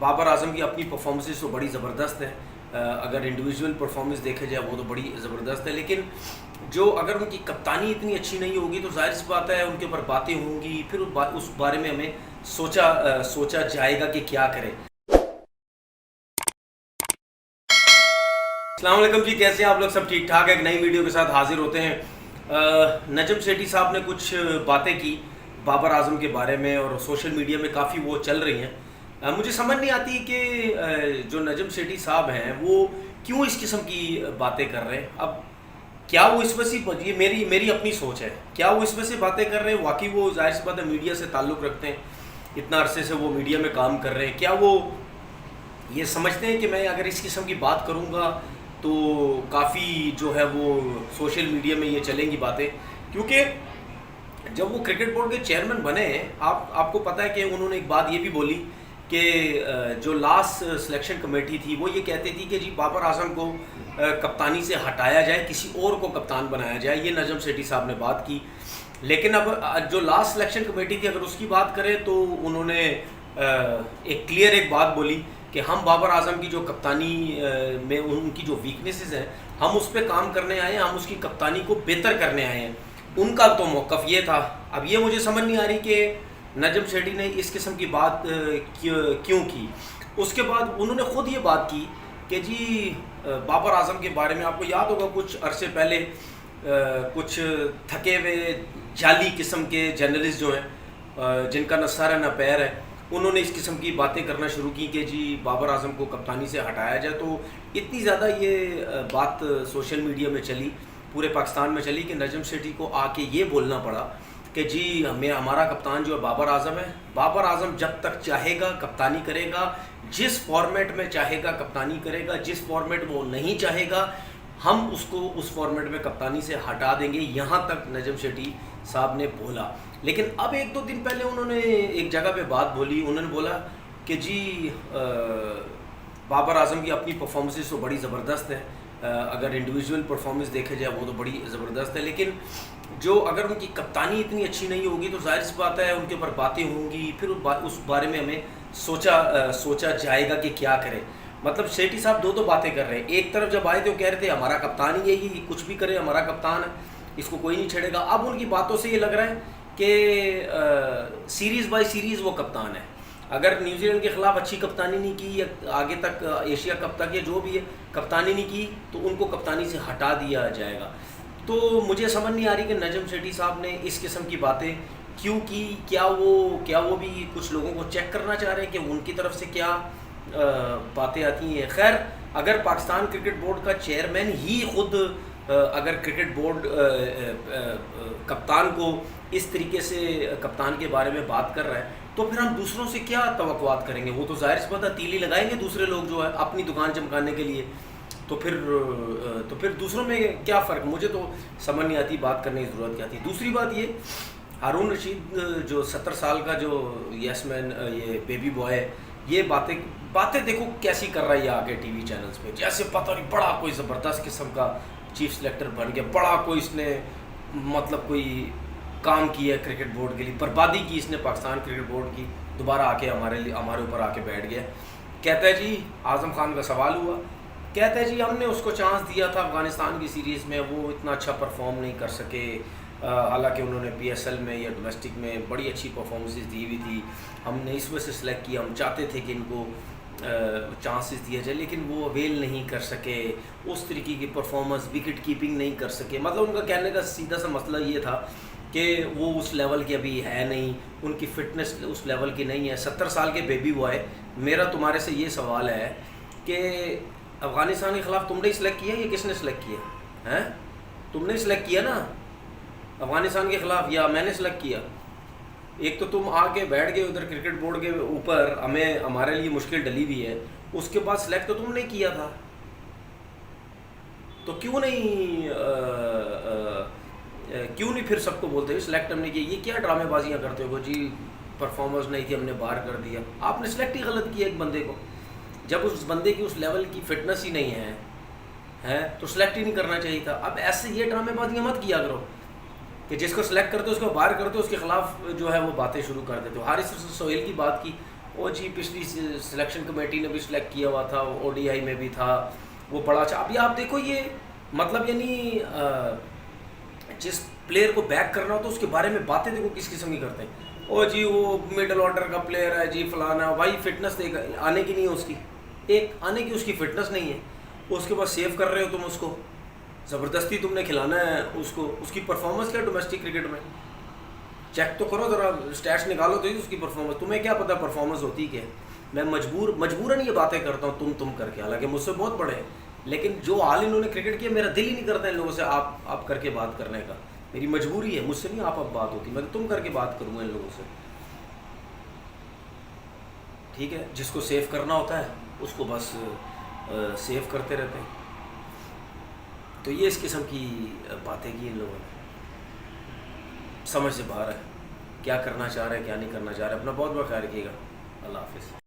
बाबर आजम की अपनी परफॉर्मेंसेस तो बड़ी ज़बरदस्त है। अगर इंडिविजुअल परफॉर्मेंस देखे जाए वो तो बड़ी ज़बरदस्त है, लेकिन जो अगर उनकी कप्तानी इतनी अच्छी नहीं होगी तो जाहिर सी बात है उनके ऊपर बातें होंगी, फिर उस बारे में हमें सोचा जाएगा कि क्या करें। अस्सलाम वालेकुम जी, कैसे हैं आप लोग? सब ठीक ठाक है। एक नई वीडियो के साथ हाजिर होते हैं। नजम सेठी साहब ने कुछ बातें की बाबर आजम के बारे में और सोशल मीडिया में काफ़ी वो चल रही हैं। मुझे समझ नहीं आती कि जो नजम सेठी साहब हैं वो क्यों इस किस्म की बातें कर रहे हैं। अब क्या वो इस वजह से, ये मेरी मेरी अपनी सोच है, क्या वो इस वजह से बातें कर रहे हैं? वाकई वो जाहिर सी बात है मीडिया से ताल्लुक़ रखते हैं, इतना अरसे से वो मीडिया में काम कर रहे हैं। क्या वो ये समझते हैं कि मैं अगर इस किस्म की बात करूँगा तो काफ़ी जो है वो सोशल मीडिया में ये चलेंगी बातें? क्योंकि जब वो क्रिकेट बोर्ड के चेयरमैन बने, आपको पता है कि उन्होंने एक बात ये भी बोली कि जो लास्ट सिलेक्शन कमेटी थी वो ये कहती थी कि जी बाबर आजम को कप्तानी से हटाया जाए, किसी और को कप्तान बनाया जाए। ये नजम सेठी साहब ने बात की। लेकिन अब जो लास्ट सिलेक्शन कमेटी थी, अगर उसकी बात करें तो उन्होंने एक क्लियर एक बात बोली कि हम बाबर आजम की जो कप्तानी में उनकी जो वीकनेसेस हैं, हम उस पर काम करने आए हैं, हम उसकी कप्तानी को बेहतर करने आए हैं। उनका तो मौक़िफ़ ये था। अब ये मुझे समझ नहीं आ रही कि नजम सेठी ने इस किस्म की बात क्यों की। उसके बाद उन्होंने ख़ुद ये बात की कि जी बाबर आजम के बारे में आपको याद होगा कुछ अरसे पहले कुछ थके हुए जाली किस्म के जर्नलिस्ट जो हैं, जिनका न सर है न पैर है, उन्होंने इस किस्म की बातें करना शुरू की कि जी बाबर आजम को कप्तानी से हटाया जाए। तो इतनी ज़्यादा ये बात सोशल मीडिया में चली, पूरे पाकिस्तान में चली, कि नजम सेठी को आके ये बोलना पड़ा कि जी हमारा कप्तान जो है बाबर आजम है। बाबर आजम जब तक चाहेगा कप्तानी करेगा, जिस फॉर्मेट में चाहेगा कप्तानी करेगा, जिस फॉर्मेट में वो नहीं चाहेगा हम उसको उस फॉर्मेट में कप्तानी से हटा देंगे। यहाँ तक नजम सेठी साहब ने बोला। लेकिन अब एक दो दिन पहले उन्होंने एक जगह पे बात बोली, उन्होंने बोला कि जी बाबर आजम की अपनी परफॉर्मेंसेस तो बड़ी ज़बरदस्त है। अगर इंडिविजुअल परफॉर्मेंस देखे जाए वो तो बड़ी ज़बरदस्त है, लेकिन जो अगर उनकी कप्तानी इतनी अच्छी नहीं होगी तो जाहिर सी बात है उनके ऊपर बातें होंगी, फिर उस बारे में हमें सोचा जाएगा कि क्या करें। मतलब सेठी साहब दो बातें कर रहे हैं। एक तरफ जब आए थे वो कह रहे थे हमारा कप्तान ही यही, कुछ भी करे हमारा कप्तान है, इसको कोई नहीं छेड़ेगा। अब उनकी बातों से ये लग रहा है कि सीरीज़ बाय सीरीज़ वो कप्तान है। अगर न्यूजीलैंड के ख़िलाफ़ अच्छी कप्तानी नहीं की, या आगे तक एशिया कप तक या जो भी है कप्तानी नहीं की, तो उनको कप्तानी से हटा दिया जाएगा। तो मुझे समझ नहीं आ रही कि नजम सेठी साहब ने इस किस्म की बातें क्यों की। क्या वो भी कुछ लोगों को चेक करना चाह रहे हैं कि उनकी तरफ से क्या बातें आती हैं? खैर, अगर पाकिस्तान क्रिकेट बोर्ड का चेयरमैन ही खुद अगर क्रिकेट बोर्ड कप्तान को इस तरीके से कप्तान के बारे में बात कर रहा है, तो फिर हम दूसरों से क्या तवक्कुआत करेंगे? वो तो ज़ाहिर सी बात है तीली लगाएंगे दूसरे लोग जो है अपनी दुकान चमकाने के लिए। तो फिर दूसरों में क्या फ़र्क? मुझे तो समझ नहीं आती बात करने की ज़रूरत क्या थी। दूसरी बात ये, हारून रशीद जो 70 साल का जो यस मैन, ये बेबी बॉय है, ये बातें देखो कैसी कर रहा है ये आके टीवी चैनल्स पे, जैसे पता नहीं बड़ा कोई ज़बरदस्त किस्म का चीफ सेलेक्टर बन गया, बड़ा कोई इसने मतलब कोई काम किया है क्रिकेट बोर्ड के लिए, बर्बादी की इसने पाकिस्तान क्रिकेट बोर्ड की। दोबारा आके हमारे ऊपर आके बैठ गया। कहता है जी आज़म खान का सवाल हुआ, कहता है जी हमने उसको चांस दिया था अफ़गानिस्तान की सीरीज़ में, वो इतना अच्छा परफॉर्म नहीं कर सके। हालांकि उन्होंने PSL में या डोमेस्टिक में बड़ी अच्छी परफॉर्मेंसेस दी हुई थी, हमने इस वजह से सिलेक्ट किया, हम चाहते थे कि इनको चांसेस दिया जाए, लेकिन वो अवेल नहीं कर सके, उस तरीके की परफॉर्मेंस, विकेट कीपिंग नहीं कर सके। मतलब उनका कहने का सीधा सा मसला ये था कि वो उस लेवल के अभी है नहीं, उनकी फ़िटनेस उस लेवल की नहीं है। 70 साल के बेबी बॉय, मेरा तुम्हारे से ये सवाल है कि अफ़गानिस्तान के ख़िलाफ़ तुमने सिलेक्ट किया या किसने सिलेक्ट किया है? तुमने सिलेक्ट किया ना अफ़गानिस्तान के ख़िलाफ़, या मैंने सिलेक्ट किया? एक तो तुम आके बैठ गए उधर क्रिकेट बोर्ड के ऊपर, हमारे लिए मुश्किल डली हुई है, उसके बाद सिलेक्ट तो तुमने किया था। तो क्यों नहीं फिर सबको बोलते हो सिलेक्ट हमने किया? ये क्या ड्रामेबाजियाँ करते हो जी, परफॉर्मेंस नहीं थी हमने बाहर कर दिया। आपने सिलेक्ट ही गलत किया एक बंदे को, जब उस बंदे की उस लेवल की फ़िटनेस ही नहीं है तो सिलेक्ट ही नहीं करना चाहिए था। अब ऐसे ये ड्रामेबाजियाँ मत किया करो कि जिसको सिलेक्ट करते हो उसको बाहर करते हो, उसके ख़िलाफ़ जो है वो बातें शुरू कर देते हो। हारिस सोहेल की बात की, वो जी पिछली सिलेक्शन कमेटी ने भी सिलेक्ट किया हुआ था, ओडीआई में भी था, वो बड़ा अच्छा। अभी आप देखो ये मतलब यानी जिस प्लेयर को बैक करना हो तो उसके बारे में बातें देखो किस किस्म की करते हैं। ओ जी वो मिडल ऑर्डर का प्लेयर है जी, फलाना। भाई फिटनेस देख आने की नहीं है उसकी, एक आने की उसकी फिटनेस नहीं है, उसके बाद सेव कर रहे हो तुम उसको, ज़बरदस्ती तुमने खिलाना है उसको। उसकी परफॉर्मेंस क्या डोमेस्टिक क्रिकेट में, चेक तो करो ज़रा, स्टैट्स निकालो तो ही उसकी परफॉर्मेंस। तुम्हें क्या पता परफॉर्मेंस होती क्या है। मैं मजबूरन ये बातें करता हूँ तुम करके, हालांकि मुझसे बहुत बड़े हैं, लेकिन जो हाल इन्होंने क्रिकेट किया मेरा दिल ही नहीं करता इन लोगों से आप करके बात करने का। मेरी मजबूरी है, मुझसे नहीं आप बात होती, मैं तो तुम करके बात करूँगा इन लोगों से। ठीक है, जिसको सेव करना होता है उसको बस सेव करते रहते हैं। तो ये इस किस्म की बातें की इन लोगों ने, समझ से बाहर है। क्या करना चाह रहे हैं क्या नहीं करना चाह रहे। अपना बहुत बहुत ख्याल रखिएगा। अल्लाह हाफिज़।